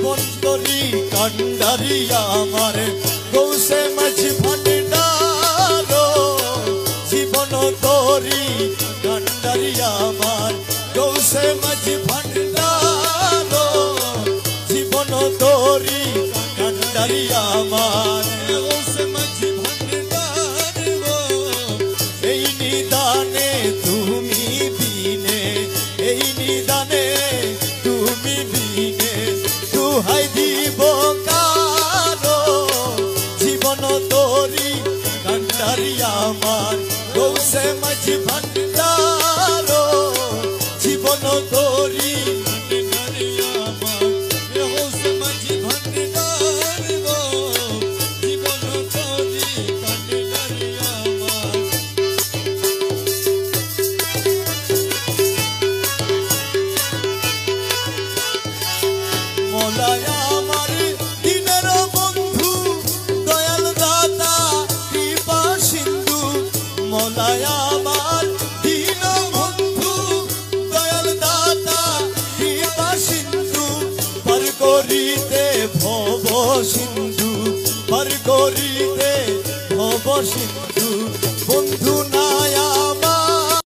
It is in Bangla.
জীবন তরি কান্ডারি আমার গৌসে মাঝি ভান্ডার জীবন তরি কান্ডারি আমার গৌসে মাঝি ভান্ডার জীবন তরি কান্ডারি আমার গৌসে মাঝি ভান্ডার এই নিদানে তুমি বিনে এই নিদানে তুমি বিনে দুহাই দিব কারো জীবন তরি কান্ডারি আমার গৌসে মাঝি ভান্ডার জীবন তরি কান্ডারি আমার গৌসে মাঝি ভান্ডার জীবন তরি কান্ডারি আমার মলায় আমার দিনের বন্ধু দয়াল দাতা কৃপা সিন্ধু মলায় আমার দিন বন্ধু দয়াল দাতা কৃপা সিন্ধু পার করিতে ভব সিন্ধু পার করিতে ভব সিন্ধু বন্ধু নায়া